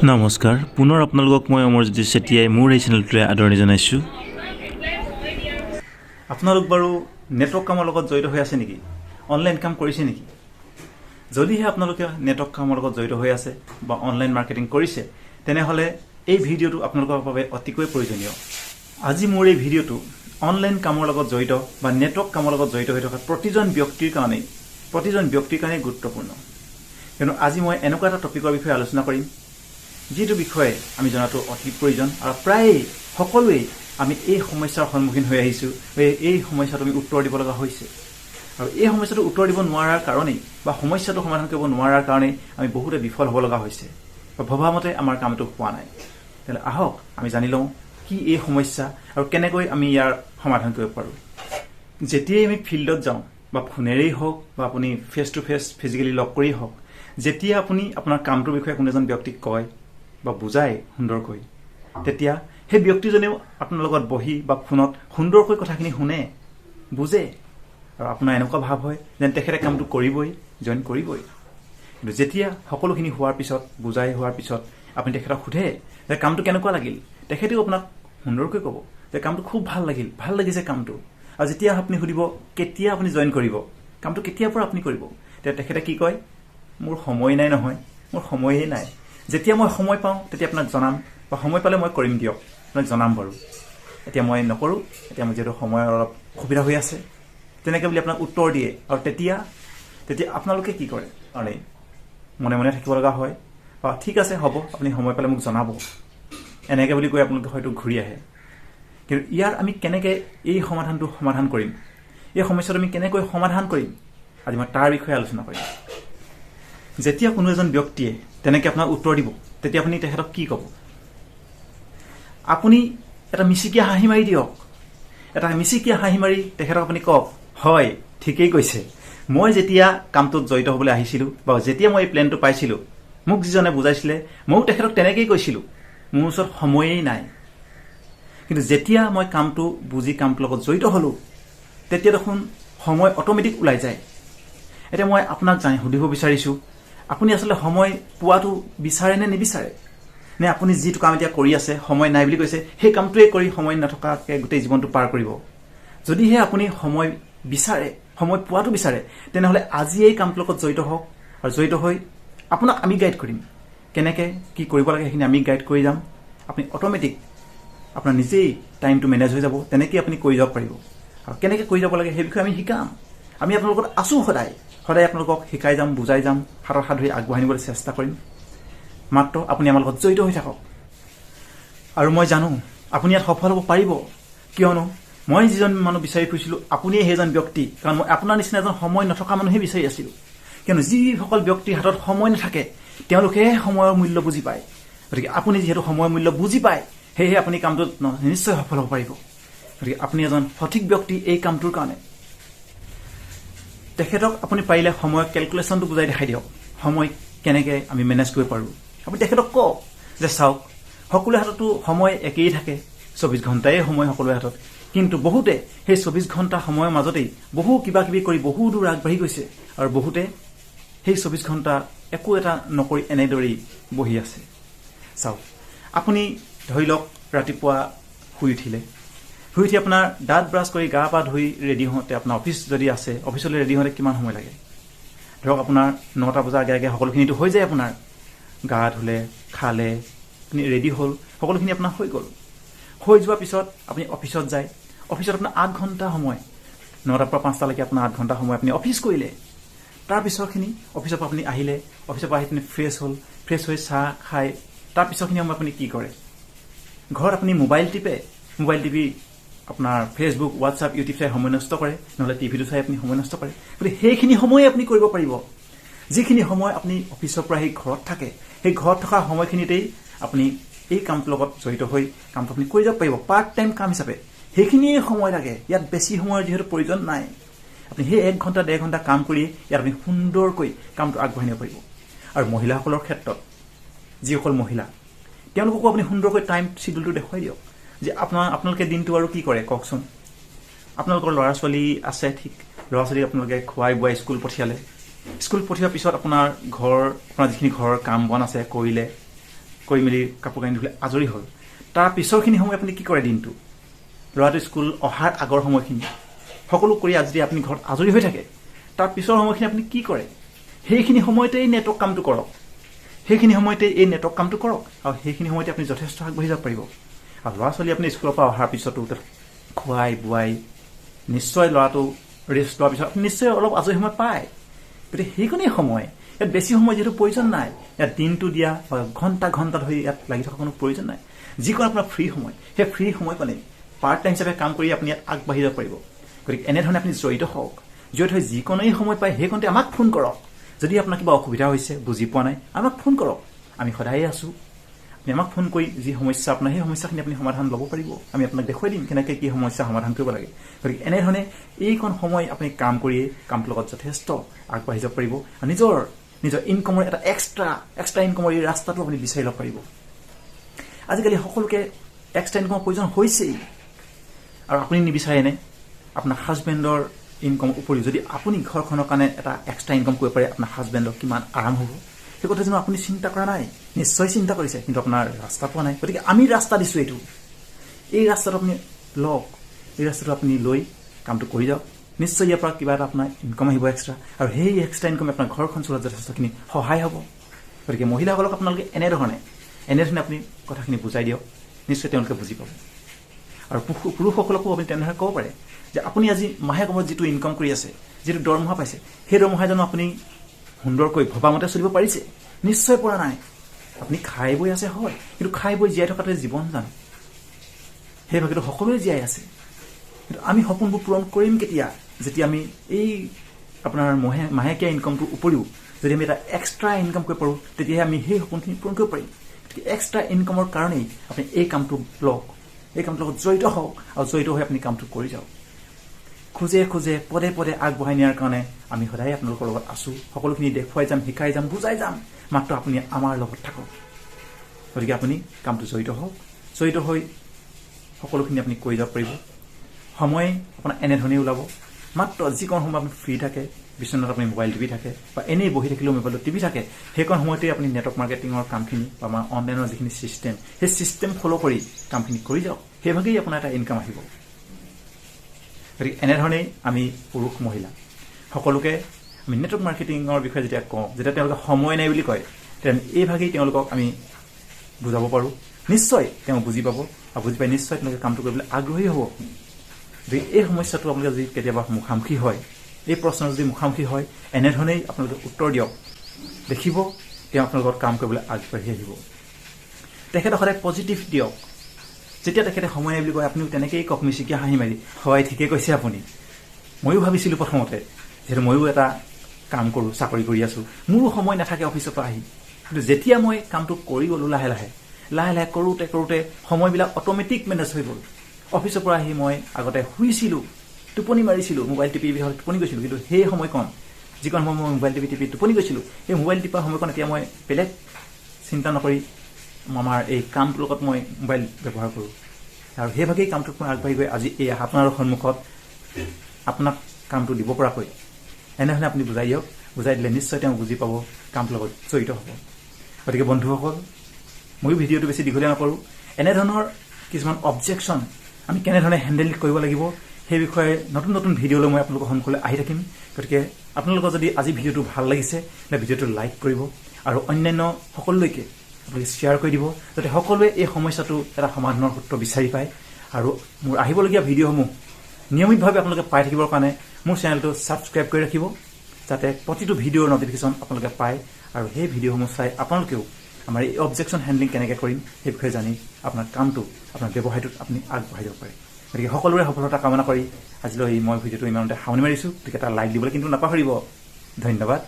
নমস্কাৰ পুনৰ আপোনালোকক মই অমৰজ্যোতি চেতিয়াই মোৰ এই চেনেলটোলৈ আদৰণি জনাইছোঁ। আপোনালোক বাৰু নেটৱৰ্ক কামৰ লগত জড়িত হৈ আছে নেকি? অনলাইন কাম কৰিছে নেকি? যদিহে আপোনালোকে নেটৱৰ্ক কামৰ লগত জড়িত হৈ আছে বা অনলাইন মাৰ্কেটিং কৰিছে তেনেহ'লে এই ভিডিঅ'টো আপোনালোকৰ বাবে অতিকৈ প্ৰয়োজনীয়। আজি মোৰ এই ভিডিঅ'টো অনলাইন কামৰ লগত জড়িত বা নেটৱৰ্ক কামৰ লগত জড়িত হৈ থকা প্ৰতিজন ব্যক্তিৰ কাৰণে গুৰুত্বপূৰ্ণ। কিয়নো আজি মই এনেকুৱা এটা টপিকৰ বিষয়ে আলোচনা কৰিম যিটো বিষয়ে আমি জনাটো অতি প্ৰয়োজন আৰু প্ৰায় সকলোৱে আমি এই সমস্যাৰ সন্মুখীন হৈ আহিছোঁ। এই সমস্যাটো আমি উত্তৰ দিব লগা হৈছে আৰু এই সমস্যাটো উত্তৰ দিব নোৱাৰাৰ কাৰণেই বা সমস্যাটো সমাধান কৰিব নোৱাৰাৰ কাৰণেই আমি বহুতে বিফল হ'ব লগা হৈছে বা ভবামতে আমাৰ কামটো হোৱা নাই। তেতিয়াহ'লে আহক আমি জানি লওঁ কি এই সমস্যা আৰু কেনেকৈ আমি ইয়াৰ সমাধান কৰিব পাৰোঁ। যেতিয়াই আমি ফিল্ডত যাওঁ বা ফোনেৰেই হওক বা আপুনি ফেচ টু ফেচ ফিজিকেলি লগ কৰি হওক, যেতিয়া আপুনি আপোনাৰ কামটোৰ বিষয়ে কোনো এজন ব্যক্তিক কয় বা বুজায় সুন্দৰকৈ, তেতিয়া সেই ব্যক্তিজনেও আপোনাৰ লগত বহি বা ফোনত সুন্দৰকৈ কথাখিনি শুনে, বুজে আৰু আপোনাৰ এনেকুৱা ভাৱ হয় যেন তেখেতে কামটো কৰিবই, জইন কৰিবই। কিন্তু যেতিয়া সকলোখিনি হোৱাৰ পিছত, বুজাই হোৱাৰ পিছত আপুনি তেখেতক সোধে যে কামটো কেনেকুৱা লাগিল, তেখেতেও আপোনাক সুন্দৰকৈ ক'ব যে কামটো খুব ভাল লাগিছে কামটো। আৰু যেতিয়া আপুনি সুধিব কেতিয়া আপুনি জইন কৰিব, কামটো কেতিয়াৰ পৰা আপুনি কৰিব, তেতিয়া তেখেতে কি কয়, মোৰ সময় নাই নহয়, মোৰ সময়েই নাই। যেতিয়া মই সময় পাওঁ তেতিয়া আপোনাক জনাম বা সময় পালে মই কৰিম দিয়ক, আপোনাক জনাম বাৰু, এতিয়া মই নকৰোঁ, এতিয়া মোৰ যিহেতু সময়ৰ অলপ অসুবিধা হৈ আছে, তেনেকৈ বুলি আপোনাক উত্তৰ দিয়ে। আৰু তেতিয়া আপোনালোকে কি কৰে, আৰে মনে মনে থাকিব লগা হয় বা ঠিক আছে হ'ব আপুনি সময় পালে মোক জনাব, এনেকৈ বুলি কৈ আপোনালোকে হয়তো ঘূৰি আহে। কিন্তু ইয়াৰ আমি কেনেকৈ এই সমাধান কৰিম, এই সমস্যাটো আমি কেনেকৈ সমাধান কৰিম, আজি মই তাৰ বিষয়ে আলোচনা কৰিম। যেতিয়া কোনো এজন ব্যক্তিয়ে তেনেকৈ আপোনাক উত্তৰ দিব তেতিয়া আপুনি তেখেতক কি ক'ব? আপুনি এটা মিচিকীয়া হাঁহি মাৰি দিয়ক, তেখেতক আপুনি কওক, হয় ঠিকেই কৈছে, মই যেতিয়া কামটোত জড়িত হ'বলৈ আহিছিলোঁ বা যেতিয়া মই এই প্লেনটো পাইছিলোঁ, মোক যিজনে বুজাইছিলে ময়ো তেখেতক তেনেকেই কৈছিলোঁ, মোৰ ওচৰত সময়েই নাই। কিন্তু যেতিয়া মই কামটো বুজি কামটোৰ লগত জড়িত হ'লোঁ তেতিয়া দেখোন সময় অট'মেটিক ওলাই যায়। এতিয়া মই আপোনাক সুধিব বিচাৰিছোঁ, আপুনি আচলতে সময় পোৱাটো বিচাৰে নে নিবিচাৰে? নে আপুনি যিটো কাম এতিয়া কৰি আছে, সময় নাই বুলি কৈছে, সেই কামটোৱে কৰি সময় নথকাকৈ গোটেই জীৱনটো পাৰ কৰিব? যদিহে আপুনি সময় পোৱাটো বিচাৰে তেনেহ'লে আজি এই কামটোৰ লগত জড়িত হওক আৰু জড়িত হৈ আপোনাক আমি গাইড কৰিম, কেনেকৈ কি কৰিব লাগে সেইখিনি আমি গাইড কৰি যাম। আপুনি অট'মেটিক আপোনাৰ নিজেই টাইমটো মেনেজ হৈ যাব, তেনেকৈ আপুনি কৰি যাব পাৰিব। আৰু কেনেকৈ কৰি যাব লাগে সেই বিষয়ে আমি শিকাম, আমি আপোনালোকৰ আছোঁ, সদায় আপোনালোকক শিকাই যাম, বুজাই যাম, হাতৰ হাত ধৰি আগবঢ়াই নিবলৈ চেষ্টা কৰিম। মাত্ৰ আপুনি আমাৰ লগত জড়িত হৈ থাকক। আৰু মই জানো আপুনি ইয়াত সফল হ'ব পাৰিব, কিয়নো মই যিজন মানুহ বিচাৰি ফুৰিছিলোঁ আপুনিয়ে সেইজন ব্যক্তি। কাৰণ মই আপোনাৰ নিচিনা এজন সময় নথকা মানুহে বিচাৰি আছিলোঁ। কিয়নো যিসকল ব্যক্তিৰ হাতত সময় নাথাকে তেওঁলোকেহে সময়ৰ মূল্য বুজি পায়। গতিকে আপুনি যিহেতু সময়ৰ মূল্য বুজি পায়, সেয়েহে আপুনি কামটোত নিশ্চয় সফল হ'ব পাৰিব। গতিকে আপুনি এজন সঠিক ব্যক্তি এই কামটোৰ কাৰণে। তেখেতক আপুনি পাৰিলে সময়ৰ কেলকুলেশ্যনটো বুজাই দেখাই দিয়ক, সময় কেনেকৈ আমি মেনেজ কৰিব পাৰোঁ। আপুনি তেখেতক কওক যে চাওক, সকলোৰে হাততো সময় একেই থাকে, 24 ঘণ্টাই সময় সকলোৰে হাতত, কিন্তু বহুতে সেই 24 ঘণ্টা সময়ৰ মাজতেই বহু কিবা কিবি কৰি বহু দূৰ আগবাঢ়ি গৈছে আৰু বহুতে সেই 24 ঘণ্টা একো এটা নকৰি এনেদৰেই বহি আছে। চাওক, আপুনি ধৰি লওক ৰাতিপুৱা শুই উঠি আপোনাৰ দাঁত ব্ৰাছ কৰি গা পা ধুই ৰেডি হওঁতে, আপোনাৰ অফিচ যদি আছে অফিচলৈ ৰেডি হওঁতে কিমান সময় লাগে? ধৰক আপোনাৰ 9টা বজাৰ আগে সকলোখিনিতো হৈ যায়। আপোনাৰ গা ধুলে, খালে, আপুনি ৰেডি হ'ল, সকলোখিনি আপোনাৰ হৈ গ'ল। হৈ যোৱাৰ পিছত আপুনি অফিচত যায়, অফিচত আপোনাৰ 8 ঘণ্টা সময়, 9টাৰ পৰা 5টালৈকে আপোনাৰ 8 ঘণ্টা সময় আপুনি অফিচ কৰিলে। তাৰপিছৰখিনি অফিচৰ পৰা আপুনি আহিলে, অফিচৰ পৰা আহি আপুনি ফ্ৰেছ হ'ল, ফ্ৰেছ হৈ চাহ খাই তাৰপিছৰখিনি সময় আপুনি কি কৰে? ঘৰত আপুনি মোবাইল টিপি আপোনাৰ ফেচবুক, হোৱাটছআপ, ইউটিউব চাই সময় নষ্ট কৰে, নহ'লে টিভিটো চাই আপুনি সময় নষ্ট কৰে। গতিকে সেইখিনি সময়ে আপুনি কৰিব পাৰিব। যিখিনি সময় আপুনি অফিচৰ পৰা সেই ঘৰত থাকে, সেই ঘৰত থকা সময়খিনিতেই আপুনি এই কামটোৰ লগত জড়িত হৈ কামটো আপুনি কৰি যাব পাৰিব পাৰ্ট টাইম কাম হিচাপে। সেইখিনিয়ে সময় লাগে, ইয়াত বেছি সময়ৰ যিহেতু প্ৰয়োজন নাই। আপুনি সেই 1 ঘণ্টা 1.5 ঘণ্টা কাম কৰি ইয়াত আপুনি সুন্দৰকৈ কামটো আগবঢ়াই নিব পাৰিব। আৰু মহিলাসকলৰ ক্ষেত্ৰত, যিসকল মহিলা, তেওঁলোককো আপুনি সুন্দৰকৈ টাইম চিডিউলটো দেখুৱাই দিয়ক যে আপোনালোকে দিনটো আৰু কি কৰে কওকচোন। আপোনালোকৰ ল'ৰা ছোৱালী আছে, ঠিক, ল'ৰা ছোৱালীক আপোনালোকে খুৱাই বোৱাই স্কুল পঠিয়ালে, স্কুল পঠিওৱাৰ পিছত আপোনাৰ যিখিনি ঘৰৰ কাম বন আছে কৰিলে, কৰি মেলি কাপোৰ কানি ধুলে আজৰি হ'ল তাৰ পিছৰখিনি সময় আপুনি কি কৰে দিনটো ল'ৰাটো স্কুল অহাৰ আগৰ সময়খিনি সকলো কৰি আজি আপুনি ঘৰত আজৰি হৈ থাকে তাৰ পিছৰ সময়খিনি আপুনি কি কৰে সেইখিনি সময়তেই নেটৱৰ্ক কামটো কৰক সেইখিনি সময়তে এই নেটৱৰ্ক কামটো কৰক আৰু সেইখিনি সময়তে আপুনি যথেষ্ট আগবাঢ়ি যাব পাৰিব আৰু ল'ৰা ছোৱালী আপুনি স্কুলৰ পৰা অহাৰ পিছতো খুৱাই বুৱাই নিশ্চয় ল'ৰাটো ৰেষ্ট লোৱাৰ পিছত আপুনি নিশ্চয় অলপ আজৰি সময় পায় গতিকে সেইকণেই সময় ইয়াত বেছি সময় যিহেতু প্ৰয়োজন নাই ইয়াত দিনটো দিয়া বা ঘণ্টা ঘণ্টা ধৰি ইয়াত লাগি থকা কোনো প্ৰয়োজন নাই যিকণ আপোনাৰ ফ্ৰী সময় সেই ফ্ৰী সময়কণেই পাৰ্ট টাইম হিচাপে কাম কৰি আপুনি ইয়াত আগবাঢ়ি যাব পাৰিব গতিকে এনেধৰণে আপুনি জড়িত হওক জড়িত হৈ যিকণেই সময় পায় সেইকণতে আমাক ফোন কৰক যদি আপোনাৰ কিবা অসুবিধা হৈছে বুজি পোৱা নাই আমাক ফোন কৰক আমি সদায়ে আছোঁ আপুনি আমাক ফোন কৰি যি সমস্যা আপোনাৰ সেই সমস্যাখিনি আপুনি সমাধান ল'ব পাৰিব আমি আপোনাক দেখুৱাই দিম কেনেকৈ কি সমস্যা সমাধান কৰিব লাগে গতিকে এনেধৰণে এইকণ সময় আপুনি কাম কৰিয়ে কামটোৰ লগত যথেষ্ট আগবাঢ়ি যাব পাৰিব আৰু নিজৰ ইনকমৰ এটা এক্সট্ৰা ইনকমৰ এই ৰাস্তাটো আপুনি বিচাৰি ল'ব পাৰিব আজিকালি সকলোকে এক্সট্ৰা ইনকমৰ প্ৰয়োজন হৈছেই আৰু আপুনি নিবিচাৰেনে আপোনাৰ হাজবেণ্ডৰ ইনকম উপৰিও যদি আপুনি ঘৰখনৰ কাৰণে এটা এক্সট্ৰা ইনকম কৰিব পাৰে আপোনাৰ হাজবেণ্ডৰ কিমান আৰাম হ'ব সেই কথা জানো আপুনি চিন্তা কৰা নাই নিশ্চয় চিন্তা কৰিছে কিন্তু আপোনাৰ ৰাস্তা পোৱা নাই গতিকে আমি ৰাস্তা দিছোঁ এইটো এই ৰাস্তাটো আপুনি লওক এই ৰাস্তাটো আপুনি লৈ কামটো কৰি যাওক নিশ্চয় ইয়াৰ পৰা কিবা এটা আপোনাৰ ইনকম আহিব এক্সট্ৰা আৰু সেই এক্সট্ৰা ইনকমে আপোনাৰ ঘৰখন চলোৱাত যথেষ্টখিনি সহায় হ'ব গতিকে মহিলাসকলক আপোনালোকে এনেধৰণে আপুনি কথাখিনি বুজাই দিয়ক নিশ্চয় তেওঁলোকে বুজি পাব আৰু পুৰুষসকলকো আপুনি তেনেধৰণে ক'ব পাৰে যে আপুনি আজি মাহে কমত যিটো ইনকম কৰি আছে যিটো দৰমহা পাইছে সেই দৰমহা জানো আপুনি সুন্দৰকৈ ভবামতে চলিব পাৰিছে নিশ্চয় পৰা নাই আপুনি খাই বৈ আছে হয় কিন্তু খাই বৈ জীয়াই থকাটোৱে জীৱন জানো সেই ভাগেতো সকলোৱে জীয়াই আছে কিন্তু আমি সপোনবোৰ পূৰণ কৰিম কেতিয়া যেতিয়া আমি এই আপোনাৰ মাহেকীয়া ইনকমটোৰ উপৰিও যদি আমি এটা এক্সট্ৰা ইনকম কৰিব পাৰোঁ তেতিয়াহে আমি সেই সপোনখিনি পূৰণ কৰিব পাৰিম গতিকে এক্সট্ৰা ইনকমৰ কাৰণেই আপুনি এই কামটো লওক এই কামটোৰ লগত জড়িত হওক আৰু জড়িত হৈ আপুনি কামটো কৰি যাওক খোজে পদে পদে আগবঢ়াই নিয়াৰ কাৰণে আমি সদায় আপোনালোকৰ লগত আছোঁ সকলোখিনি দেখুৱাই যাম শিকাই যাম বুজাই যাম মাত্ৰ আপুনি আমাৰ লগত থাকক গতিকে আপুনি কামটো জড়িত হওক জড়িত হৈ সকলোখিনি আপুনি কৰি যাব পাৰিব সময় আপোনাৰ এনেধৰণেই ওলাব মাত্ৰ যিকণ সময় আপুনি ফ্ৰী থাকে বিচনাত আপুনি মোবাইল টিপি থাকে বা এনেই বহি থাকিলেও মোবাইলত টিপি থাকে সেইকণ সময়তে আপুনি নেটৱৰ্ক মাৰ্কেটিঙৰ কামখিনি বা আমাৰ অনলাইনৰ যিখিনি ছিষ্টেম সেই ছিষ্টেম ফ'ল' কৰি কামখিনি কৰি যাওক সেইভাগেই আপোনাৰ এটা ইনকাম আহিব গতিকে এনেধৰণেই আমি পুৰুষ মহিলা সকলোকে আমি নেটৱৰ্ক মাৰ্কেটিঙৰ বিষয়ে যেতিয়া কওঁ যেতিয়া তেওঁলোকে সময় নাই বুলি কয় তেতিয়া আমি এইভাগেই তেওঁলোকক আমি বুজাব পাৰোঁ নিশ্চয় তেওঁ বুজি পাব আৰু বুজি পাই নিশ্চয় তেওঁলোকে কামটো কৰিবলৈ আগ্ৰহী হ'ব যদি এই সমস্যাটো আপোনালোকে যদি কেতিয়াবা মুখামুখি হয় এই প্ৰশ্ন যদি মুখামুখি হয় এনেধৰণেই আপোনালোকে উত্তৰ দিয়ক দেখিব তেওঁ আপোনালোকৰ কাম কৰিবলৈ আগবাঢ়ি আহিব তেখেতক সদায় পজিটিভ দিয়ক যেতিয়া তেখেতে সময় নাই বুলি কয় আপুনিও তেনেকৈয়ে কওক মিচিকিয়া হাঁহি মাৰি হয় ঠিকেই কৈছে আপুনি ময়ো ভাবিছিলোঁ প্ৰথমতে যিহেতু ময়ো এটা কাম কৰোঁ চাকৰি কৰি আছোঁ মোৰো সময় নাথাকে অফিচৰ পৰা আহি কিন্তু যেতিয়া মই কামটো কৰি গ'লোঁ লাহে লাহে কৰোঁতে সময়বিলাক অট'মেটিক মেনেজ হৈ গ'ল অফিচৰ পৰা আহি মই আগতে শুইছিলোঁ টোপনি মাৰিছিলোঁ মোবাইল টিপি টোপনি গৈছিলোঁ কিন্তু সেই সময়কণ যিকণ সময় মই মোবাইল টিপি টোপনি গৈছিলোঁ সেই মোবাইল টিপাৰ সময়কণ এতিয়া মই বেলেগ চিন্তা নকৰি আমাৰ এই কামটোৰ লগত মই মোবাইল ব্যৱহাৰ কৰোঁ আৰু সেইভাগেই কামটোত মই আগবাঢ়ি গৈ আজি এই আপোনাৰ সন্মুখত আপোনাক কামটো দিব পৰাকৈ এনেধৰণে আপুনি বুজাই দিয়ক বুজাই দিলে নিশ্চয় তেওঁ বুজি পাব কামটোৰ লগত জড়িত হ'ব গতিকে বন্ধুসকল ময়ো ভিডিঅ'টো বেছি দীঘলীয়া নকৰোঁ এনেধৰণৰ কিছুমান অবজেকশ্যন আমি কেনেধৰণে হেণ্ডেল কৰিব লাগিব সেই বিষয়ে নতুন ভিডিঅ'লৈ মই আপোনালোকৰ সন্মুখলৈ আহি থাকিম গতিকে আপোনালোকৰ যদি আজি ভিডিঅ'টো ভাল লাগিছে তেন্তে ভিডিঅ'টো লাইক কৰিব আৰু অন্যান্য সকলোলৈকে আপোনালোকে শ্বেয়াৰ কৰি দিব যাতে সকলোৱে এই সমস্যাটো এটা সমাধানৰ সূত্ৰ বিচাৰি পায় আৰু মোৰ আহিবলগীয়া ভিডিঅ'সমূহ নিয়মিতভাৱে আপোনালোকে পাই থাকিবৰ কাৰণে মোৰ চেনেলটো ছাবস্ক্ৰাইব কৰি ৰাখিব যাতে প্ৰতিটো ভিডিঅ'ৰ নটিফিকেশ্যন আপোনালোকে পায় আৰু সেই ভিডিঅ'সমূহ চাই আপোনালোকেও আমাৰ এই অবজেকশ্যন হেণ্ডলিং কেনেকৈ কৰিম সেই বিষয়ে জানি আপোনাৰ কামটো আপোনাৰ ব্যৱসায়টোত আপুনি আগবঢ়াই যাব পাৰে গতিকে সকলোৰে সফলতা কামনা কৰি আজিলৈ মই ভিডিঅ'টো ইমানতে সামৰণি মাৰিছোঁ গতিকে এটা লাইক দিবলৈ কিন্তু নাপাহৰিব ধন্যবাদ।